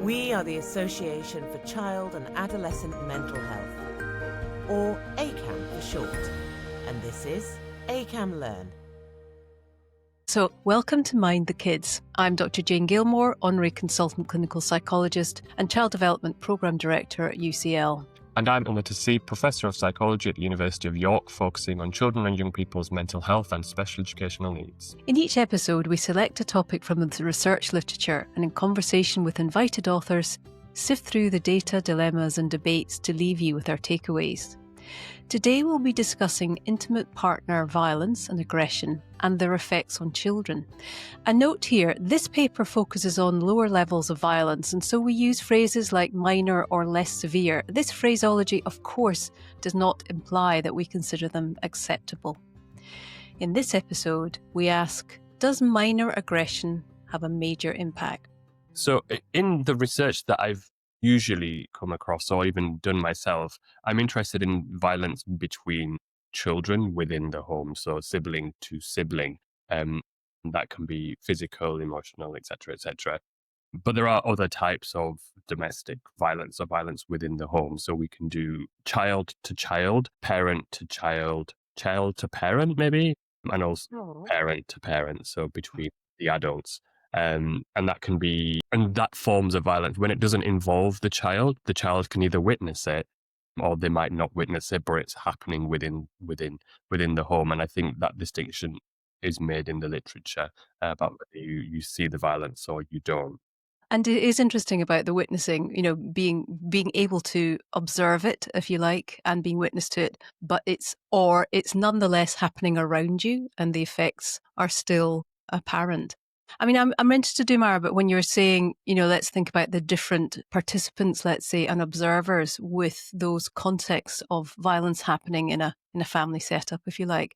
We are the Association for Child and Adolescent Mental Health, or ACAM for short, and this is ACAM Learn. So, welcome to Mind the Kids. I'm Dr. Jane Gilmour, Honorary Consultant Clinical Psychologist and Child Development Programme Director at UCL. And I'm Umar, Toseeb, Professor of Psychology at the University of York, focusing on children and young people's mental health and special educational needs. In each episode, we select a topic from the research literature and in conversation with invited authors, sift through the data, dilemmas and debates to leave you with our takeaways. Today we'll be discussing intimate partner violence and aggression and their effects on children. A note here, this paper focuses on lower levels of violence, and so we use phrases like minor or less severe. This phraseology, of course, does not imply that we consider them acceptable. In this episode, we ask, does minor aggression have a major impact? So in the research that I've usually come across or even done myself, I'm interested in violence between children within the home, so sibling to sibling. That can be physical, emotional, etc., etc. But there are other types of domestic violence or violence within the home. So we can do child to child, parent to child, child to parent maybe, and also parent to parent, so between the adults. And that can be, and that forms of violence, when it doesn't involve the child can either witness it or they might not witness it, but it's happening within the home. And I think that distinction is made in the literature about whether you see the violence or you don't. And it is interesting about the witnessing, being able to observe it, if you like, and being witness to it, but it's nonetheless happening around you and the effects are still apparent. I mean, I'm interested, Umar, but when you're saying, let's think about the different participants, let's say, and observers with those contexts of violence happening in a family setup, if you like.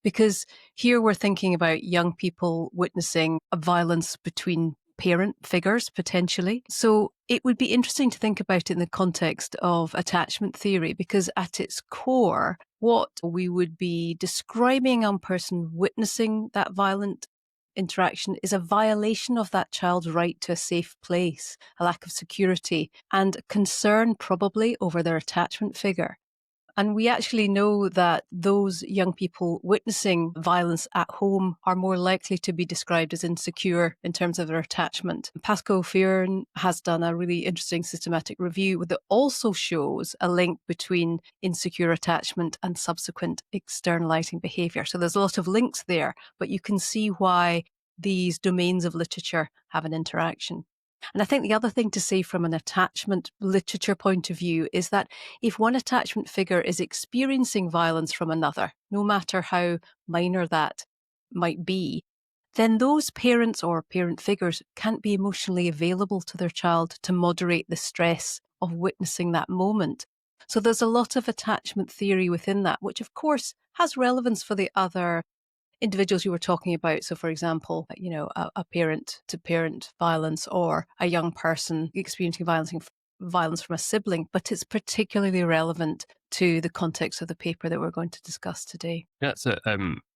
Because here we're thinking about young people witnessing a violence between parent figures, potentially. So it would be interesting to think about it in the context of attachment theory, because at its core, what we would be describing a person witnessing that violent interaction is a violation of that child's right to a safe place, a lack of security, and concern probably over their attachment figure. And we actually know that those young people witnessing violence at home are more likely to be described as insecure in terms of their attachment. Pascal Fearn has done a really interesting systematic review that also shows a link between insecure attachment and subsequent externalizing behaviour. So there's a lot of links there, but you can see why these domains of literature have an interaction. And I think the other thing to say from an attachment literature point of view is that if one attachment figure is experiencing violence from another, no matter how minor that might be, then those parents or parent figures can't be emotionally available to their child to moderate the stress of witnessing that moment. So there's a lot of attachment theory within that, which of course has relevance for the other individuals you were talking about. So, for example, a parent-to-parent violence or a young person experiencing violence from a sibling, but it's particularly relevant to the context of the paper that we're going to discuss today. Yeah, so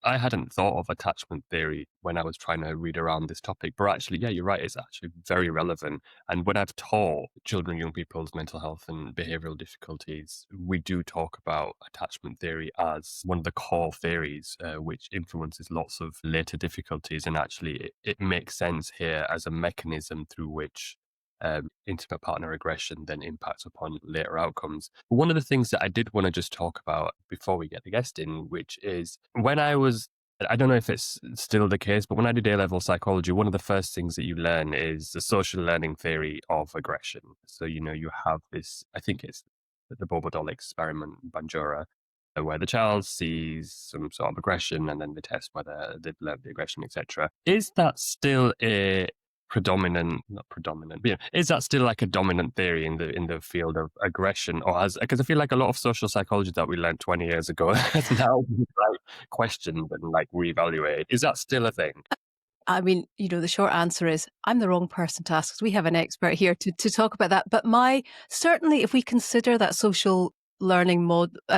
I hadn't thought of attachment theory when I was trying to read around this topic, but actually, yeah, you're right, it's actually very relevant. And when I've taught children and young people's mental health and behavioural difficulties, we do talk about attachment theory as one of the core theories, which influences lots of later difficulties. And actually, it makes sense here as a mechanism through which intimate partner aggression then impacts upon later outcomes. But one of the things that I did want to just talk about before we get the guest in, which is I don't know if it's still the case, but when I did A-level psychology, one of the first things that you learn is the social learning theory of aggression. So, you have this, I think it's the Bobo-Doll experiment, Bandura, where the child sees some sort of aggression and then they test whether they've learned the aggression, etc. Is that still is that still like a dominant theory in the field of aggression, or because I feel like a lot of social psychology that we learned 20 years ago has now been questioned and reevaluated? Is that still a thing? I mean, the short answer is I'm the wrong person to ask because we have an expert here to talk about that. But certainly if we consider that social learning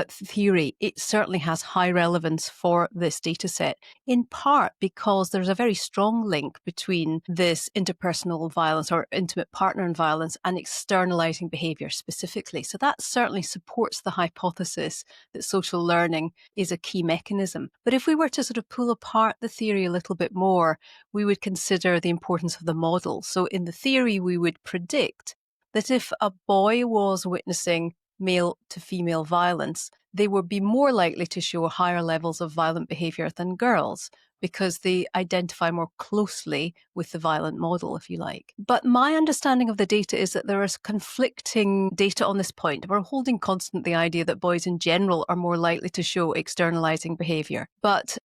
theory, it certainly has high relevance for this data set, in part because there's a very strong link between this interpersonal violence or intimate partner violence and externalizing behavior specifically. So that certainly supports the hypothesis that social learning is a key mechanism. But if we were to sort of pull apart the theory a little bit more, we would consider the importance of the model. So in the theory, we would predict that if a boy was witnessing male to female violence, they would be more likely to show higher levels of violent behaviour than girls because they identify more closely with the violent model, if you like. But my understanding of the data is that there is conflicting data on this point. We're holding constant the idea that boys in general are more likely to show externalising behaviour. But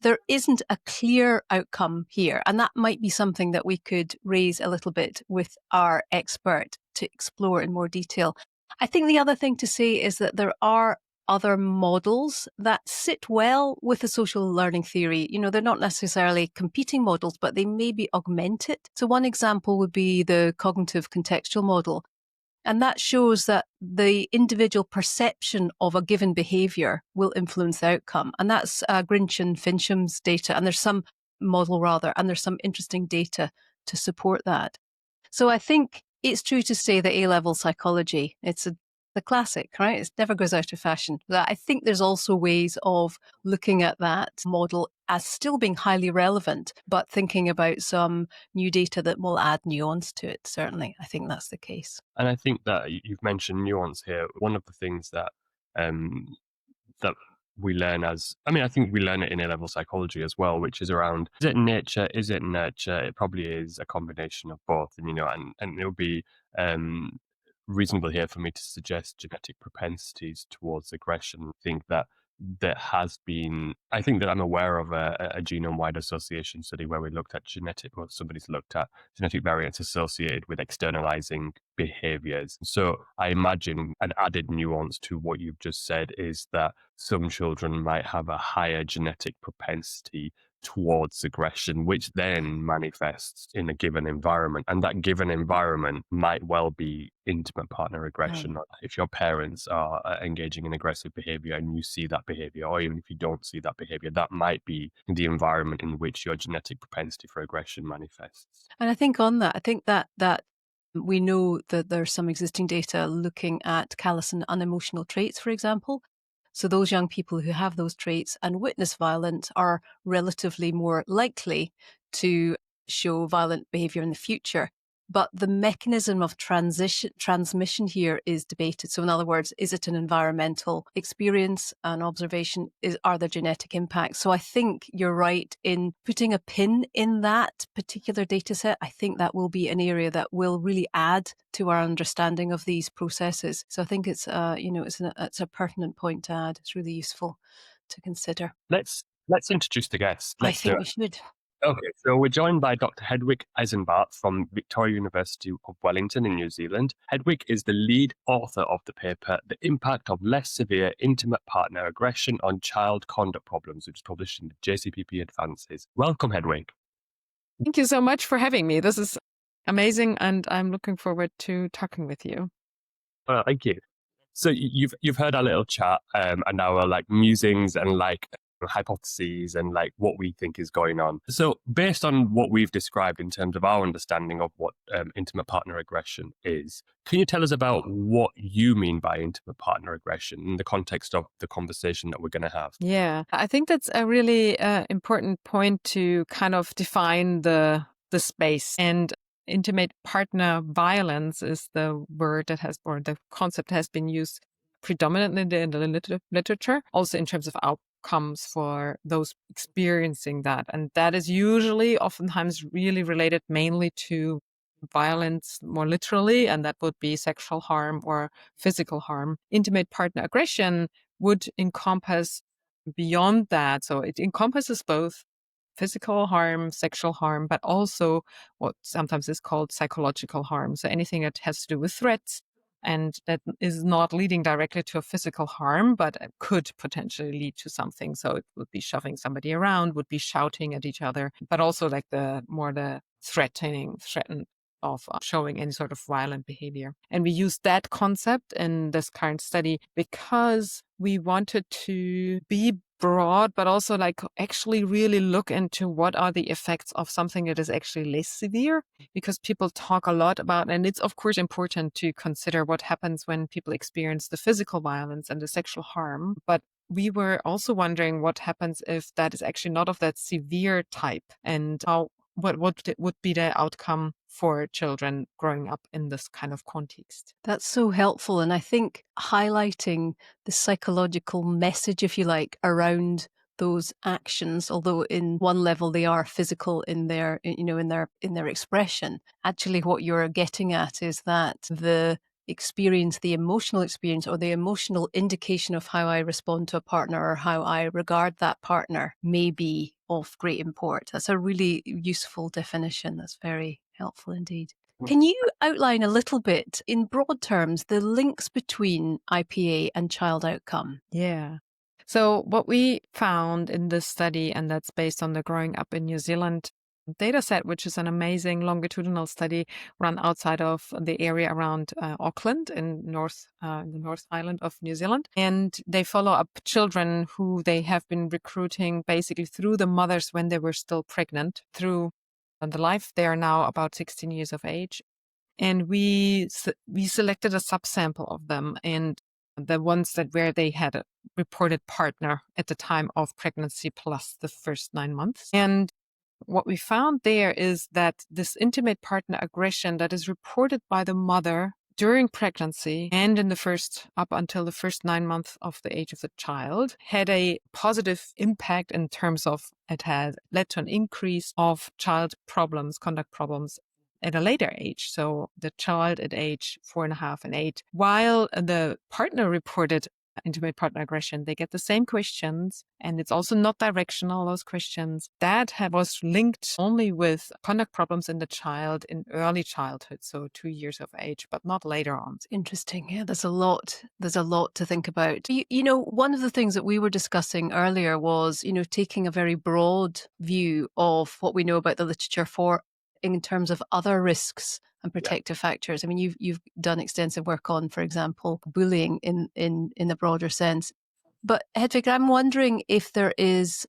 there isn't a clear outcome here, and that might be something that we could raise a little bit with our expert to explore in more detail. I think the other thing to say is that there are other models that sit well with the social learning theory. You know, they're not necessarily competing models, but they maybe augment it. So one example would be the cognitive contextual model. And that shows that the individual perception of a given behaviour will influence the outcome. And that's Grinch and Fincham's data. And there's some interesting data to support that. So I think it's true to say that A-level psychology, it's the classic, right? It never goes out of fashion. But I think there's also ways of looking at that model as still being highly relevant, but thinking about some new data that will add nuance to it. Certainly, I think that's the case. And I think that you've mentioned nuance here. One of the things that that we learn I think we learn it in A-level psychology as well, which is around, is it nature, is it nurture? It probably is a combination of both. And, and it would be reasonable here for me to suggest genetic propensities towards aggression. I think that I'm aware of a genome-wide association study where somebody's looked at genetic variants associated with externalizing behaviors. So I imagine an added nuance to what you've just said is that some children might have a higher genetic propensity towards aggression, which then manifests in a given environment. And that given environment might well be intimate partner aggression. Right. If your parents are engaging in aggressive behavior and you see that behavior, or even if you don't see that behavior, that might be the environment in which your genetic propensity for aggression manifests. And I think on that, that we know that there's some existing data looking at callous and unemotional traits, for example. So those young people who have those traits and witness violence are relatively more likely to show violent behaviour in the future. But the mechanism of transmission here is debated. So in other words, is it an environmental experience, an observation? Are there genetic impacts? So I think you're right in putting a pin in that particular data set. I think that will be an area that will really add to our understanding of these processes. So I think it's it's a pertinent point to add. It's really useful to consider. Let's introduce the guest. I think we should. Okay, so we're joined by Dr. Hedwig Eisenbarth from Victoria University of Wellington in New Zealand. Hedwig is the lead author of the paper, The Impact of Less Severe Intimate Partner Aggression on Child Conduct Problems, which is published in the JCPP Advances. Welcome, Hedwig. Thank you so much for having me. This is amazing, and I'm looking forward to talking with you. Thank you. So you've heard our little chat and our musings and hypotheses and what we think is going on. So based on what we've described in terms of our understanding of what intimate partner aggression is, can you tell us about what you mean by intimate partner aggression in the context of the conversation that we're going to have? Yeah, I think that's a really important point to kind of define the space. And intimate partner violence is the word the concept has been used predominantly in the literature, also in terms of outcomes for those experiencing that. And that is usually oftentimes really related mainly to violence more literally, and that would be sexual harm or physical harm. Intimate partner aggression would encompass beyond that. So it encompasses both physical harm, sexual harm, but also what sometimes is called psychological harm. So anything that has to do with threats and that is not leading directly to a physical harm, but could potentially lead to something. So it would be shoving somebody around, would be shouting at each other, but also the threatened of showing any sort of violent behavior. And we used that concept in this current study because we wanted to be broad, but also like actually really look into what are the effects of something that is actually less severe, because people talk a lot about, and it's of course important to consider what happens when people experience the physical violence and the sexual harm. But we were also wondering what happens if that is actually not of that severe type, and what would be the outcome for children growing up in this kind of context. That's so helpful. And I think highlighting the psychological message, if you like, around those actions, although in one level they are physical in their, in their expression, actually what you're getting at is that the experience, the emotional experience, or the emotional indication of how I respond to a partner or how I regard that partner may be of great import. That's a really useful definition. That's very helpful indeed. Can you outline a little bit, in broad terms, the links between IPA and child outcome? Yeah. So what we found in this study, and that's based on the Growing Up in New Zealand data set, which is an amazing longitudinal study run outside of the area around Auckland in the North Island of New Zealand. And they follow up children who they have been recruiting basically through the mothers when they were still pregnant, through the life. They are now about 16 years of age. And we selected a subsample of them, and the ones where they had a reported partner at the time of pregnancy plus the first 9 months. And what we found there is that this intimate partner aggression that is reported by the mother during pregnancy and up until the first 9 months of the age of the child had a positive impact in terms of it had led to an increase of child problems, conduct problems at a later age. So the child at age 4.5 and 8, while the partner reported intimate partner aggression, they get the same questions, and it's also not directional, those questions. That was linked only with conduct problems in the child in early childhood, so 2 years of age, but not later on. Interesting. Yeah, there's a lot to think about. One of the things that we were discussing earlier was, taking a very broad view of what we know about the literature in terms of other risks and protective factors. I mean, you've done extensive work on, for example, bullying in the broader sense. But Hedwig, I'm wondering if there is,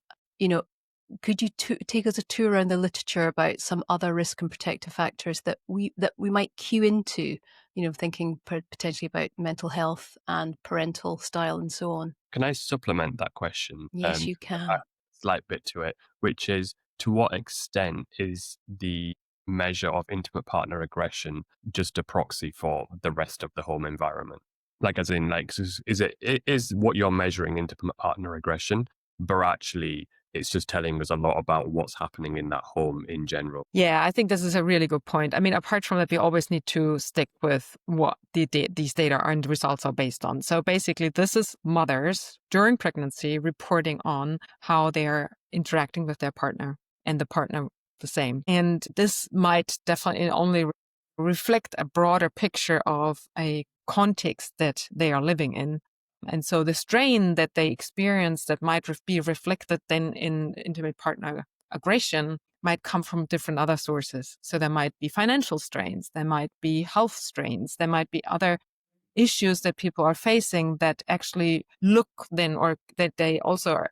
could you take us a tour around the literature about some other risk and protective factors that we might cue into, thinking potentially about mental health and parental style and so on? Can I supplement that question? Yes, you can. A slight bit to it, which is, to what extent is the measure of intimate partner aggression just a proxy for the rest of the home environment? Like, as in, like, is what you're measuring intimate partner aggression, but actually it's just telling us a lot about what's happening in that home in general? Yeah, I think this is a really good point. I mean, apart from that, we always need to stick with what these data and results are based on. So basically, this is mothers during pregnancy reporting on how they're interacting with their partner, and the partner the same. And this might definitely only reflect a broader picture of a context that they are living in. And so the strain that they experience that might be reflected then in intimate partner aggression might come from different other sources. So there might be financial strains, there might be health strains, there might be other issues that people are facing that actually look then, or that they also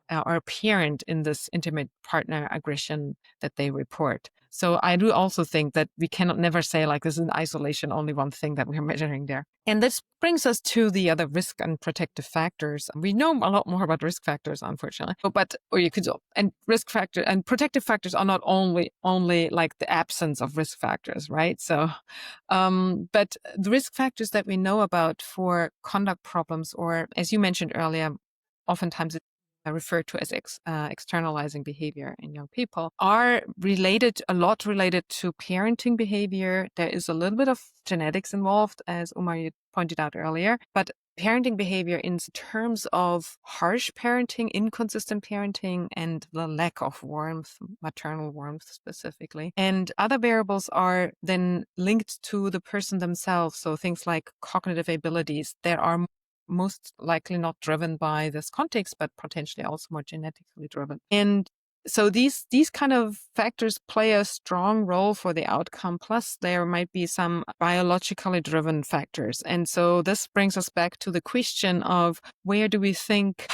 are apparent in this intimate partner aggression that they report. So I do also think that we cannot never say like this is in isolation only one thing that we're measuring there. And this brings us to the other risk and protective factors. We know a lot more about risk factors, unfortunately, and risk factor and protective factors are not only like the absence of risk factors, right? So, but the risk factors that we know about for conduct problems, or as you mentioned earlier, oftentimes referred to as externalizing behavior in young people, are a lot related to parenting behavior. There is a little bit of genetics involved, as Umar, you pointed out earlier, but parenting behavior in terms of harsh parenting, inconsistent parenting, and the lack of warmth, maternal warmth specifically. And other variables are then linked to the person themselves. So things like cognitive abilities that are most likely not driven by this context, but potentially also more genetically driven. And So these kind of factors play a strong role for the outcome. Plus, there might be some biologically driven factors. And so this brings us back to the question of how do we think,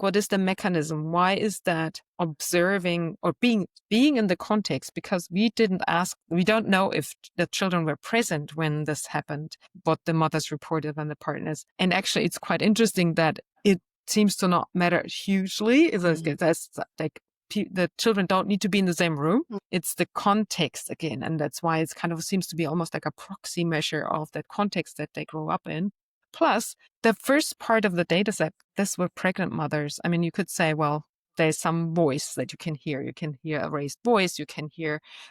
what is the mechanism? Why is that observing or being in the context? Because we don't know if the children were present when this happened, what the mothers reported and the partners. And actually, it's quite interesting that it seems to not matter hugely. That's like the children don't need to be in the same room. It's the context again. And that's why it's kind of seems to be almost like a proxy measure of that context that they grow up in. Plus, the first part of the data set, this were pregnant mothers. I mean, you could say, well, there's some voice that you can hear. You can hear a raised voice,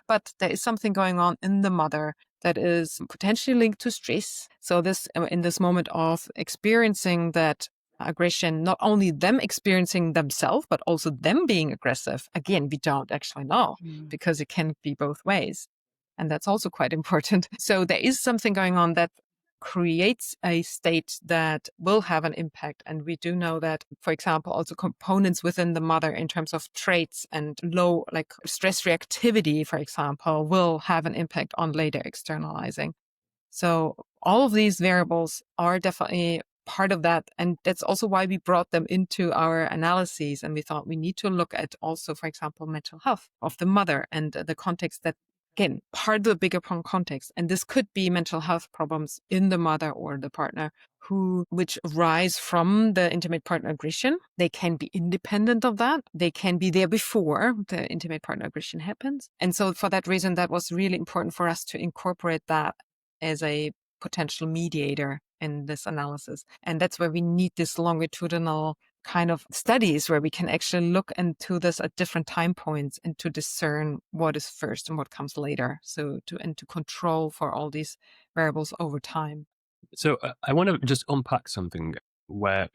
but there is something going on in the mother that is potentially linked to stress. So this, in this moment of experiencing that aggression, not only them experiencing themselves, but also them being aggressive. Again, we don't actually know because it can be both ways. And that's also quite important. So there is something going on that creates a state that will have an impact. And we do know that, for example, also components within the mother in terms of traits and low, like stress reactivity, for example, will have an impact on later externalizing. So all of these variables are definitely part of that. And that's also why we brought them into our analyses. And we thought we need to look at also, for example, mental health of the mother and the context that, again, part of the bigger context. And this could be mental health problems in the mother or the partner which arise from the intimate partner aggression. They can be independent of that. They can be there before the intimate partner aggression happens. And so for that reason, that was really important for us to incorporate that as a potential mediator in this analysis. And that's where we need this longitudinal kind of studies where we can actually look into this at different time points and to discern what is first and what comes later. So to control for all these variables over time. So I want to just unpack something where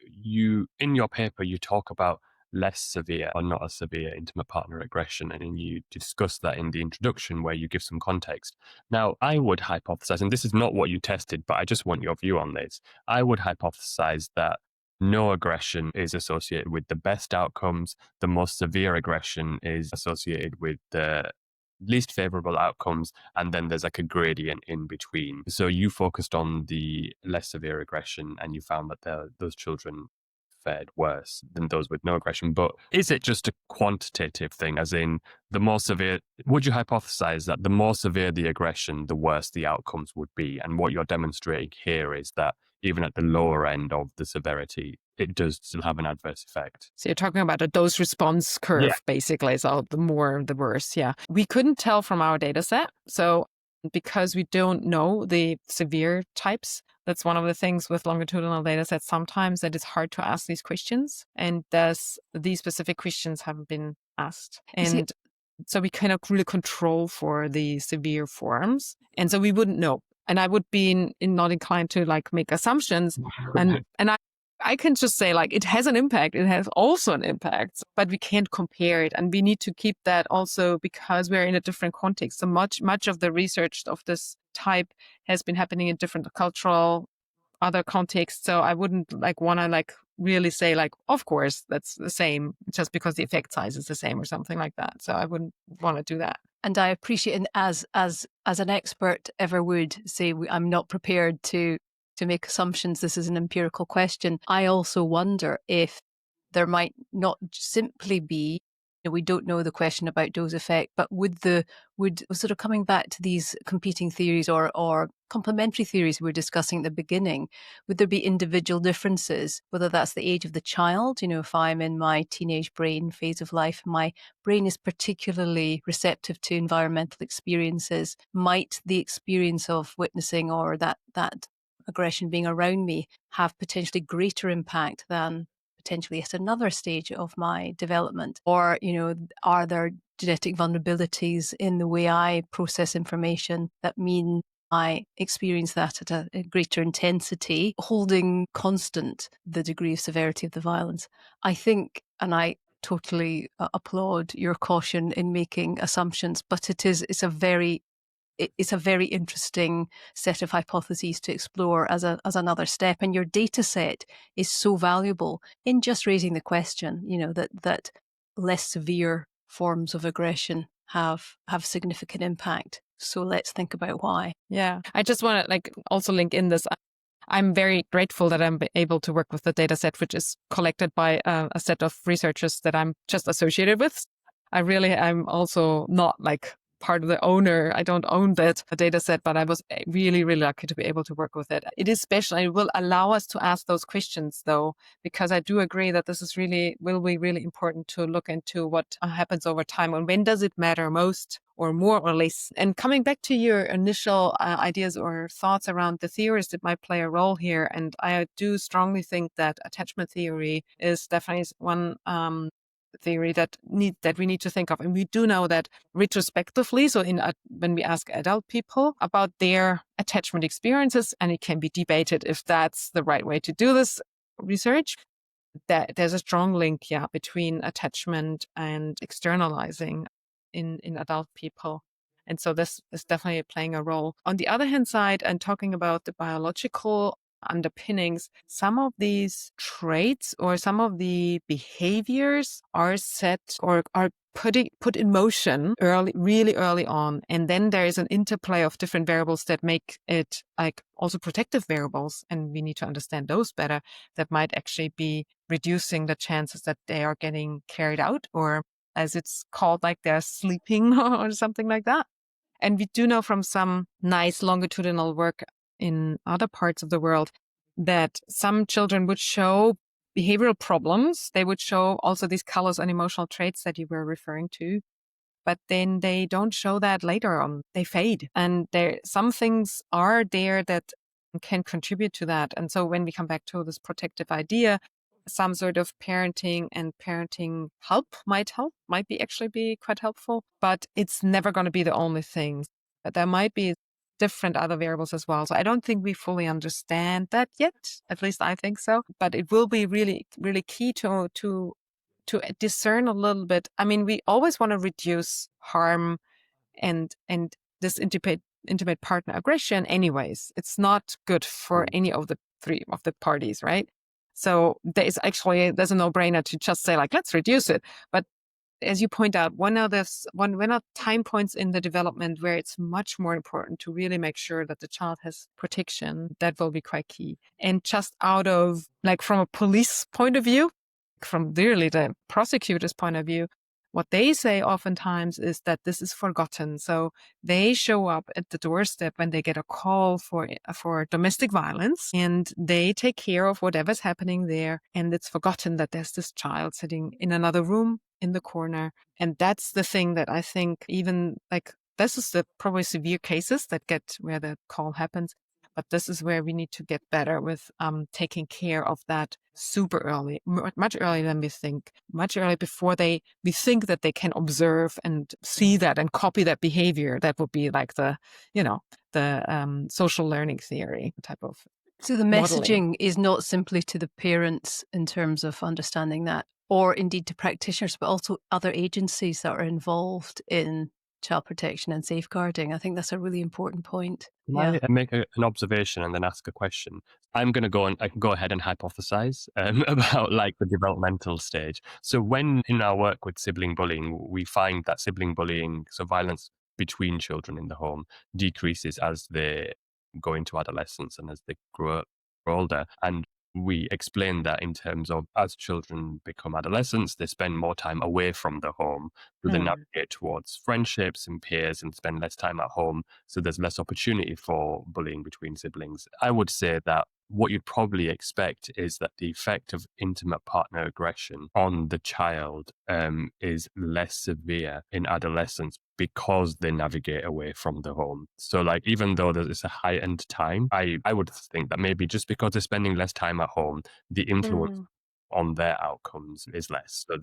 in your paper, you talk about less severe or not as severe intimate partner aggression. And then you discuss that in the introduction where you give some context. Now, I would hypothesize, and this is not what you tested, but I just want your view on this. I would hypothesize that no aggression is associated with the best outcomes. The most severe aggression is associated with the least favorable outcomes. And then there's like a gradient in between. So you focused on the less severe aggression and you found that those children fared worse than those with no aggression. But is it just a quantitative thing, as in the more severe, would you hypothesize that the more severe the aggression, the worse the outcomes would be? And what you're demonstrating here is that even at the lower end of the severity, it does still have an adverse effect. So you're talking about a dose response curve, basically. So the more, the worse. Yeah. We couldn't tell from our data set. So because we don't know the severe types, that's one of the things with longitudinal data sets sometimes that it's hard to ask these questions. And these specific questions haven't been asked. And so we cannot really control for the severe forms. And so we wouldn't know. And I would be not inclined to like make assumptions. And I can just say like it has an impact. It has also an impact, but we can't compare it. And we need to keep that also because we're in a different context. So much of the research of this type has been happening in different cultural other contexts. So I wouldn't want to really say of course that's the same just because the effect size is the same or something like that. So I wouldn't want to do that. And I appreciate, and as an expert ever would say, I'm not prepared to make assumptions. This is an empirical question. I also wonder if there might not simply be, we don't know the question about dose effect, but would sort of coming back to these competing theories or complementary theories we were discussing at the beginning, would there be individual differences, whether that's the age of the child? If I'm in my teenage brain phase of life, my brain is particularly receptive to environmental experiences. Might the experience of witnessing or that aggression being around me have potentially greater impact than potentially at another stage of my development? Or, are there genetic vulnerabilities in the way I process information that mean I experience that at a greater intensity, holding constant the degree of severity of the violence? I think, and I totally applaud your caution in making assumptions, but it's a very interesting set of hypotheses to explore as another step. And your data set is so valuable in just raising the question, that less severe forms of aggression have significant impact. So let's think about why. Yeah, I just want to also link in this. I'm very grateful that I'm able to work with the data set, which is collected by a set of researchers that I'm just associated with. I'm also not part of the owner. I don't own that data set, but I was really, really lucky to be able to work with it. It is special. It will allow us to ask those questions, though, because I do agree that this is will be really important to look into what happens over time and when does it matter most or more or less. And coming back to your initial ideas or thoughts around the theories that might play a role here, and I do strongly think that attachment theory is definitely one theory that we need to think of. And we do know that retrospectively, so when we ask adult people about their attachment experiences, and it can be debated if that's the right way to do this research, that there's a strong link, between attachment and externalizing in adult people. And so this is definitely playing a role. On the other hand side, and talking about the biological underpinnings, some of these traits or some of the behaviors are set or are put in motion really early on. And then there is an interplay of different variables that make it also protective variables. And we need to understand those better, that might actually be reducing the chances that they are getting carried out, or as it's called, they're sleeping or something like that. And we do know from some nice longitudinal work in other parts of the world that some children would show behavioral problems. They would show also these colors and emotional traits that you were referring to, but then they don't show that later on. They fade. And some things are there that can contribute to that. And so when we come back to this protective idea, some sort of parenting and parenting help might actually be quite helpful, but it's never going to be the only thing. There might be different other variables as well. So I don't think we fully understand that yet. At least I think so. But it will be really, really key to discern a little bit. I mean, we always want to reduce harm and this intimate partner aggression anyways. It's not good for any of the three of the parties, right? So there's a no-brainer to just say let's reduce it. But as you point out, one of time points in the development where it's much more important to really make sure that the child has protection. That will be quite key. And just out of from a police point of view, from really the prosecutor's point of view, what they say oftentimes is that this is forgotten. So they show up at the doorstep when they get a call for domestic violence, and they take care of whatever's happening there. And it's forgotten that there's this child sitting in another room in the corner. And that's the thing that I think even this is the probably severe cases that get where the call happens. But this is where we need to get better with taking care of that super early, much earlier than we think, much earlier before we think that they can observe and see that and copy that behavior. That would be the social learning theory type of. So the messaging is not simply to the parents in terms of understanding that, or indeed to practitioners, but also other agencies that are involved in child protection and safeguarding. I think that's a really important point. Can I make an observation and then ask a question? I can go ahead and hypothesize about the developmental stage. So when in our work with sibling bullying, we find that sibling bullying, so violence between children in the home, decreases as they go into adolescence and as they grow older. And we explain that in terms of as children become adolescents, they spend more time away from the home. So they navigate towards friendships and peers and spend less time at home. So there's less opportunity for bullying between siblings. I would say that what you'd probably expect is that the effect of intimate partner aggression on the child is less severe in adolescence because they navigate away from the home. So even though there's a heightened time, I would think that maybe just because they're spending less time at home, the influence on their outcomes is less. So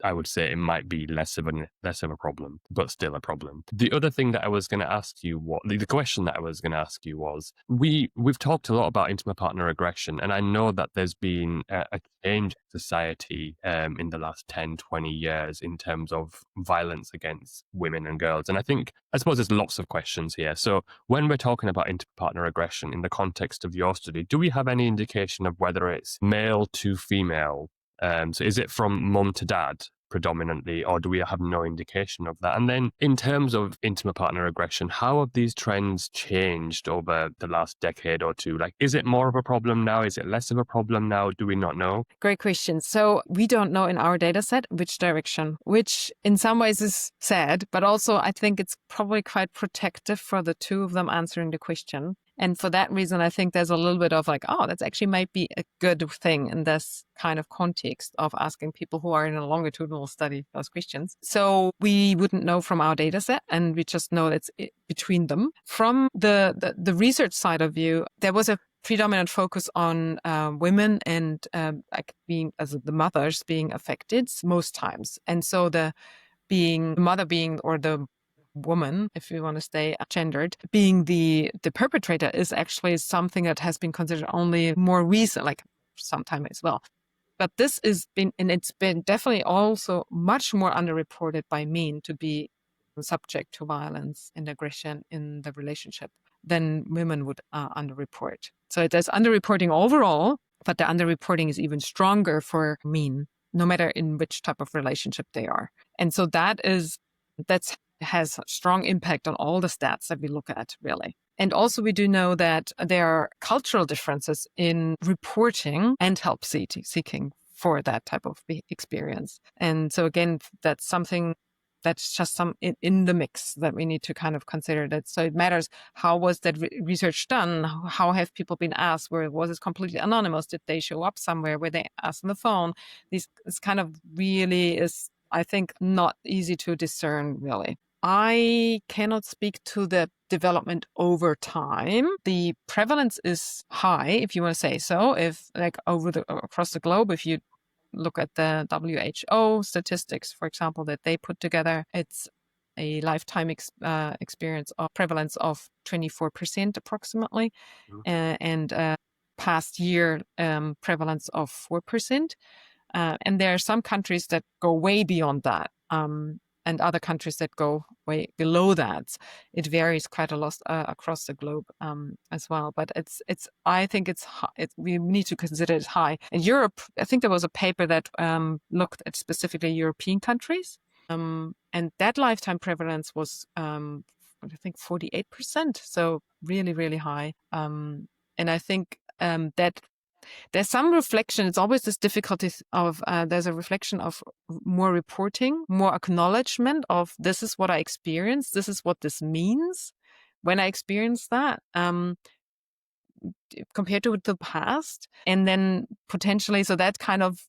I would say it might be less of a problem, but still a problem. The other thing that I was going to ask you, the question that I was going to ask you was, we've talked a lot about intimate partner aggression, and I know that there's been a change in society in the last 10, 20 years in terms of violence against women and girls. And I suppose there's lots of questions here. So when we're talking about intimate partner aggression in the context of your study, do we have any indication of whether it's male to female? So is it from mum to dad predominantly, or do we have no indication of that? And then in terms of intimate partner aggression, how have these trends changed over the last decade or two? Like, is it more of a problem now? Is it less of a problem now? Do we not know? Great question. So we don't know in our data set which direction, which in some ways is sad, but also I think it's probably quite protective for the two of them answering the question. And for that reason, I think there's a little bit of like, oh, that's actually might be a good thing in this kind of context of asking people who are in a longitudinal study those questions. So we wouldn't know from our data set, and we just know it's between them. From the research side of view, there was a predominant focus on women and like being as the mothers being affected most times. And so the mother being, or the woman, if you want to stay gendered, being the perpetrator is actually something that has been considered only more recent, like sometime as well. But this is been, and it's been definitely also much more underreported by men to be subject to violence and aggression in the relationship than women would underreport. So there's underreporting overall, but the underreporting is even stronger for men, no matter in which type of relationship they are. And so that has strong impact on all the stats that we look at, really. And also we do know that there are cultural differences in reporting and help seeking for that type of experience. And so again, that's something that's just some in the mix that we need to kind of consider that. So it matters, how was that research done? How have people been asked? Was it completely anonymous? Did they show up somewhere? Were they asked on the phone? This kind of really is, I think, not easy to discern, really. I cannot speak to the development over time. The prevalence is high, if you want to say so. If like across the globe, if you look at the WHO statistics, for example, that they put together, it's a lifetime experience of prevalence of 24% approximately, and past year prevalence of 4%. And there are some countries that go way beyond that, and other countries that go way below that. It varies quite a lot across the globe as well. But I think we need to consider it high. In Europe, I think there was a paper that looked at specifically European countries, and that lifetime prevalence was, I think, 48%. So really, really high. And I think that there's some reflection. It's always this difficulty of there's a reflection of more reporting, more acknowledgement of this is what I experienced. This is what this means when I experience that, compared to the past. And then potentially, so that kind of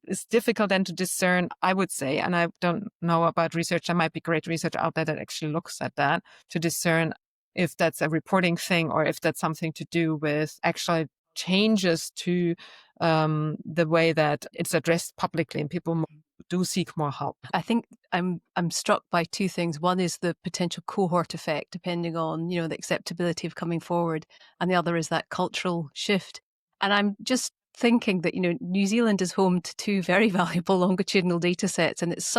is difficult then to discern, I would say, and I don't know about research. There might be great research out there that actually looks at that to discern if that's a reporting thing or if that's something to do with actually changes to the way that it's addressed publicly and people do seek more help. I think I'm struck by two things. One is the potential cohort effect, depending on, the acceptability of coming forward, and the other is that cultural shift. And I'm just thinking that, New Zealand is home to two very valuable longitudinal data sets, and it's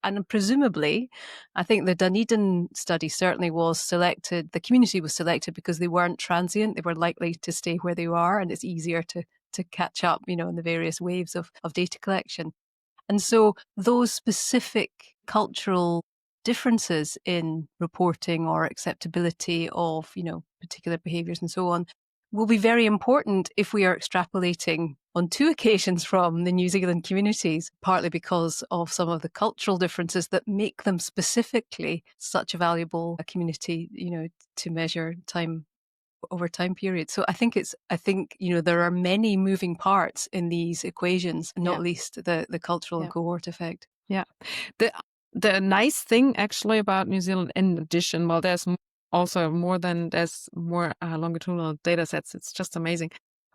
and presumably, I think the Dunedin study certainly was selected, the community was selected because they weren't transient, they were likely to stay where they are, and it's easier to catch up, in the various waves of data collection. And so those specific cultural differences in reporting or acceptability of, particular behaviours and so on will be very important if we are extrapolating on two occasions from the New Zealand communities, partly because of some of the cultural differences that make them specifically such a valuable community, to measure time over time periods. So I think there are many moving parts in these equations, not least the cultural and cohort effect. Yeah. The nice thing actually about New Zealand, in addition, well, there's more longitudinal data sets. It's just amazing.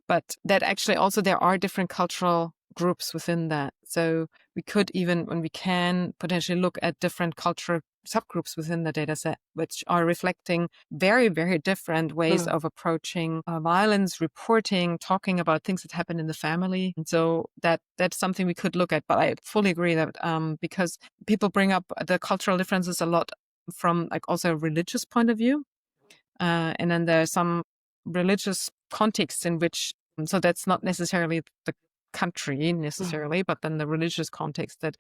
But that actually also there are different cultural groups within that. So we could even, when we can, potentially look at different cultural subgroups within the data set, which are reflecting very, very different ways of approaching violence, reporting, talking about things that happen in the family. And so that's something we could look at. But I fully agree that because people bring up the cultural differences a lot from like also a religious point of view. And then there's some religious contexts in which, so that's not necessarily the country necessarily, but then the religious context that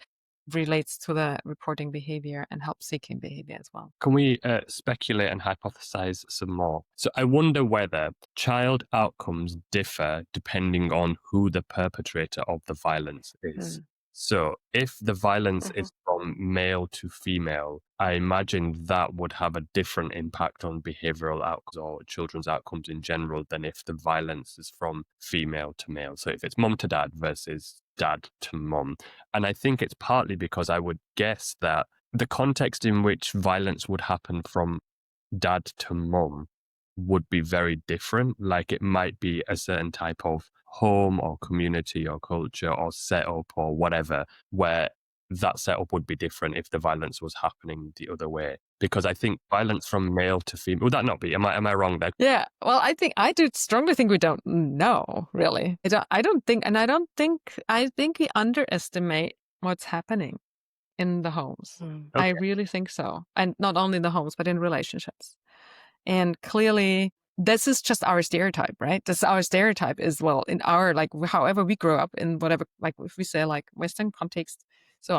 relates to the reporting behavior and help-seeking behavior as well. Can we speculate and hypothesize some more? So I wonder whether child outcomes differ depending on who the perpetrator of the violence is. So if the violence is from male to female, I imagine that would have a different impact on behavioral outcomes or children's outcomes in general than if the violence is from female to male. So if it's mum to dad versus dad to mum. And I think it's partly because I would guess that the context in which violence would happen from dad to mum would be very different. Like it might be a certain type of home or community or culture or setup or whatever, where that setup would be different if the violence was happening the other way. Because I think violence from male to female, would that not be? Am I wrong there? Yeah, well, I do strongly think we don't know, really. I think we underestimate what's happening in the homes. Okay. I really think so. And not only in the homes, but in relationships. And clearly, this is just our stereotype, right? This is our stereotype is, well, in our, like, however we grew up in whatever, like, if we say, like, Western context. So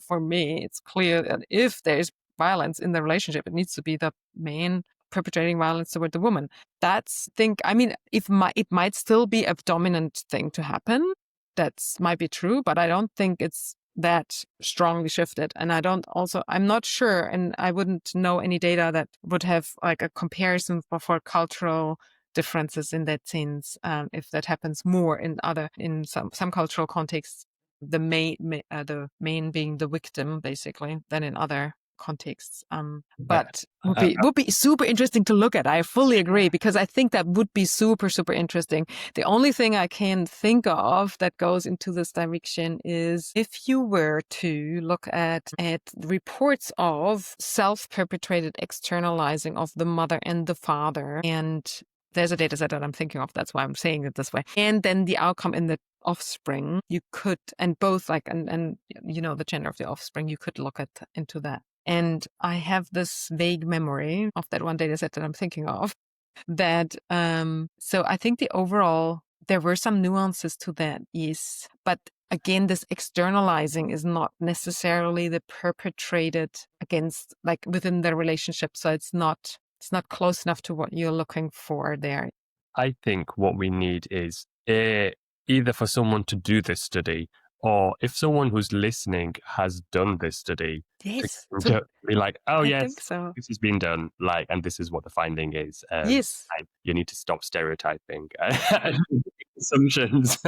for me, it's clear that if there's violence in the relationship, it needs to be the man perpetrating violence toward the woman. It might still be a dominant thing to happen. That might be true, but I don't think it's that strongly shifted. And I'm not sure, and I wouldn't know any data that would have like a comparison for cultural differences in that sense. If that happens more in some cultural contexts, the main being the victim basically, than in other contexts. But would be super interesting to look at. I fully agree, because I think that would be super, super interesting. The only thing I can think of that goes into this direction is if you were to look at reports of self-perpetrated externalizing of the mother and the father, and there's a data set that I'm thinking of, that's why I'm saying it this way, and then the outcome in the offspring, you could, and both like, and the gender of the offspring, you could look into that. And I have this vague memory of that one data set that I'm thinking of that, so I think there were some nuances to that, yes. But again, this externalizing is not necessarily the perpetrated against, like within the relationship. So it's not close enough to what you're looking for there. I think what we need is either for someone to do this study, or if someone who's listening has done this study, yes, to be like, oh, I yes, think so. This has been done, like, and this is what the finding is. Yes. You need to stop stereotyping assumptions.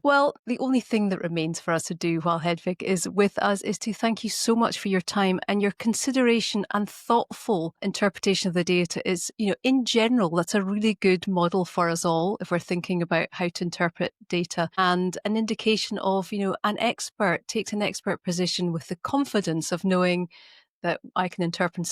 Well, the only thing that remains for us to do while Hedwig is with us is to thank you so much for your time and your consideration and thoughtful interpretation of the data. Is, in general, that's a really good model for us all if we're thinking about how to interpret data, and an indication of, an expert takes an expert position with the confidence of knowing that I can interpret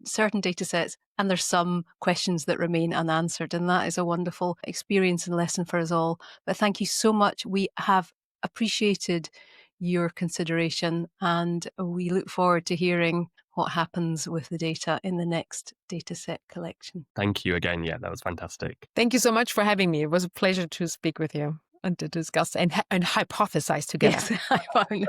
certain data sets, and there's some questions that remain unanswered. And that is a wonderful experience and lesson for us all. But thank you so much. We have appreciated your consideration, and we look forward to hearing what happens with the data in the next data set collection. Thank you again. Yeah, that was fantastic. Thank you so much for having me. It was a pleasure to speak with you and to discuss and hypothesize together. Yes.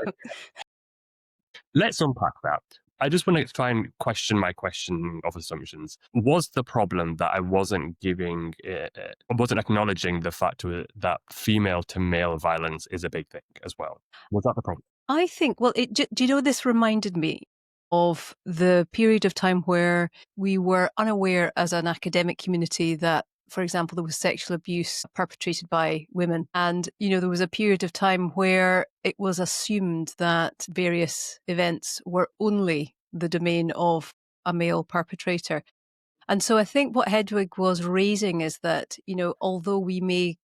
Let's unpack that. I just want to try and question my question of assumptions. Was the problem that I wasn't acknowledging the fact that female to male violence is a big thing as well? Was that the problem? I think, this reminded me of the period of time where we were unaware as an academic community that, for example, there was sexual abuse perpetrated by women. And, there was a period of time where it was assumed that various events were only the domain of a male perpetrator. And so I think what Hedwig was raising is that, although we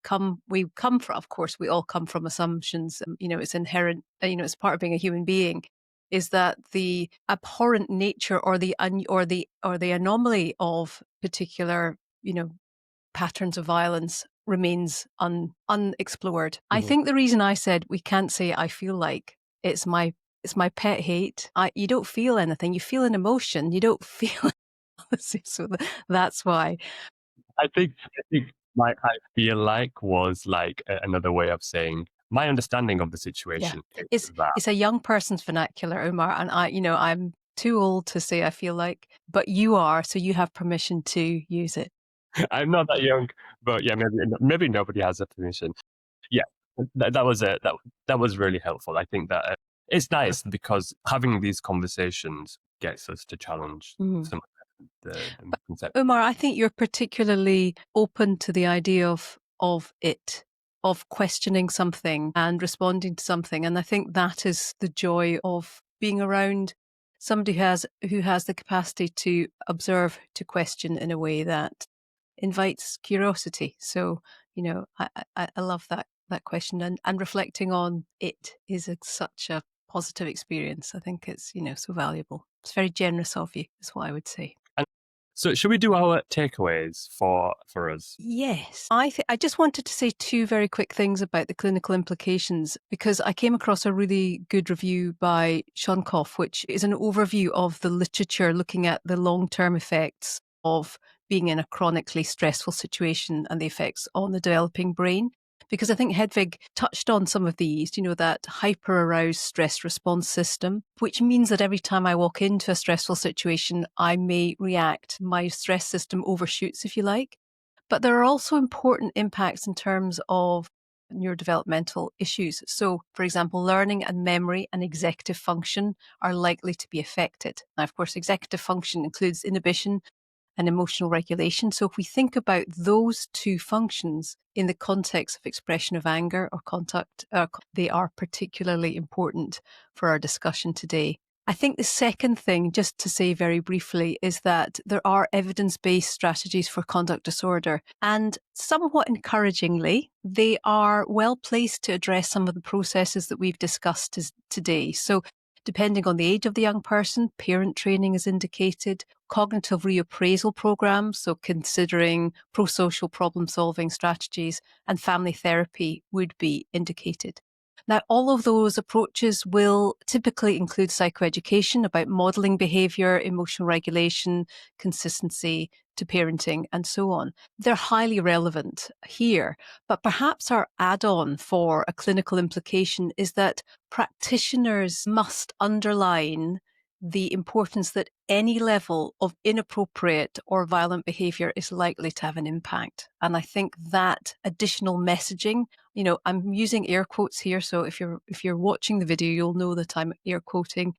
all come from assumptions, it's inherent, it's part of being a human being, is that the abhorrent nature or the anomaly of particular, patterns of violence remains unexplored. Mm-hmm. I think the reason I said we can't say I feel like it's my pet hate. You don't feel anything. You feel an emotion. You don't feel. So that's why. I think my I feel like was like another way of saying my understanding of the situation is that. It's a young person's vernacular, Umar, and I'm too old to say I feel like, but you are, so you have permission to use it. I'm not that young, but yeah, maybe nobody has that permission. Yeah, that was it. That was really helpful. I think that it's nice because having these conversations gets us to challenge some of the concepts. Umar, I think you're particularly open to the idea of questioning something and responding to something, and I think that is the joy of being around somebody who has the capacity to observe, to question in a way that invites curiosity. So, I love that question, and reflecting on it is such a positive experience. I think it's, so valuable. It's very generous of you, is what I would say. So should we do our takeaways for us? Yes. I just wanted to say two very quick things about the clinical implications, because I came across a really good review by Shonkoff, which is an overview of the literature looking at the long-term effects of being in a chronically stressful situation and the effects on the developing brain. Because I think Hedwig touched on some of these, that hyper-aroused stress response system, which means that every time I walk into a stressful situation, I may react. My stress system overshoots, if you like. But there are also important impacts in terms of neurodevelopmental issues. So, for example, learning and memory and executive function are likely to be affected. Now, of course, executive function includes inhibition and emotional regulation. So if we think about those two functions in the context of expression of anger or conduct, they are particularly important for our discussion today. I think the second thing, just to say very briefly, is that there are evidence-based strategies for conduct disorder, and somewhat encouragingly, they are well placed to address some of the processes that we've discussed today. So depending on the age of the young person, parent training is indicated, cognitive reappraisal programs, so considering pro-social problem-solving strategies, and family therapy would be indicated. Now, all of those approaches will typically include psychoeducation about modelling behaviour, emotional regulation, consistency to parenting, and so on. They're highly relevant here, but perhaps our add-on for a clinical implication is that practitioners must underline the importance that any level of inappropriate or violent behaviour is likely to have an impact. And I think that additional messaging, I'm using air quotes here, so if you're watching the video, you'll know that I'm air quoting,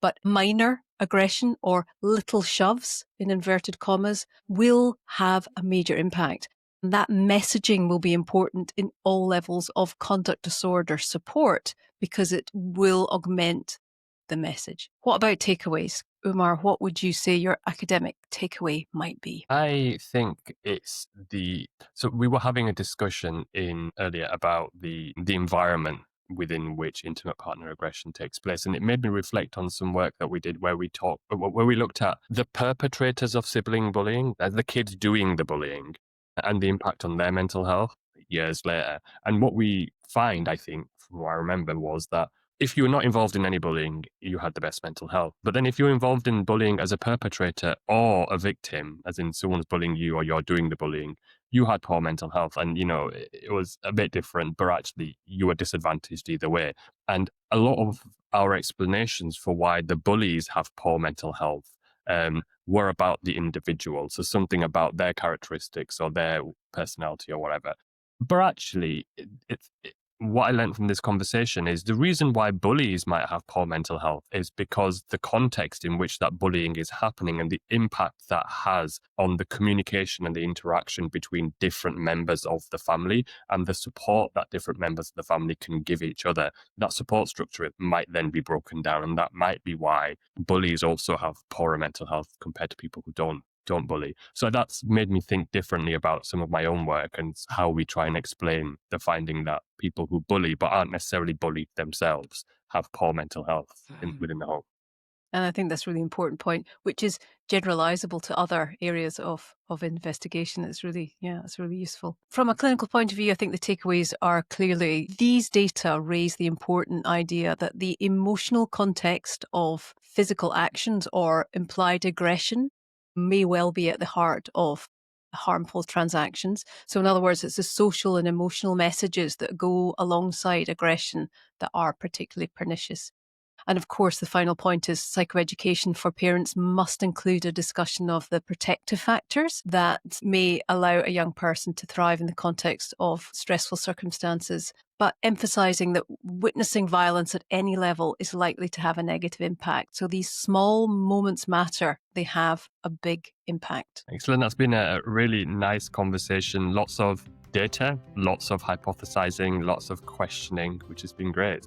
but minor aggression or little shoves, in inverted commas, will have a major impact. And that messaging will be important in all levels of conduct disorder support because it will augment the message. What about takeaways? Umar, what would you say your academic takeaway might be? I think it's so we were having a discussion earlier about the environment within which intimate partner aggression takes place. And it made me reflect on some work that we did where we looked at the perpetrators of sibling bullying, the kids doing the bullying, and the impact on their mental health years later. And what we find, I think, from what I remember, was that if you were not involved in any bullying, you had the best mental health. But then if you're involved in bullying as a perpetrator or a victim, as in someone's bullying you or you're doing the bullying, you had poor mental health. And, it was a bit different, but actually you were disadvantaged either way. And a lot of our explanations for why the bullies have poor mental health were about the individual. So something about their characteristics or their personality or whatever. But actually, what I learned from this conversation is the reason why bullies might have poor mental health is because the context in which that bullying is happening and the impact that has on the communication and the interaction between different members of the family and the support that different members of the family can give each other. That support structure might then be broken down, and that might be why bullies also have poorer mental health compared to people who don't bully. So that's made me think differently about some of my own work and how we try and explain the finding that people who bully but aren't necessarily bullied themselves have poor mental health within the home. And I think that's a really important point, which is generalizable to other areas of investigation. It's really useful. From a clinical point of view, I think the takeaways are clearly these data raise the important idea that the emotional context of physical actions or implied aggression may well be at the heart of harmful transactions. So in other words, it's the social and emotional messages that go alongside aggression that are particularly pernicious. And of course, the final point is psychoeducation for parents must include a discussion of the protective factors that may allow a young person to thrive in the context of stressful circumstances, but emphasising that witnessing violence at any level is likely to have a negative impact. So these small moments matter. They have a big impact. Excellent. That's been a really nice conversation. Lots of data, lots of hypothesizing, lots of questioning, which has been great.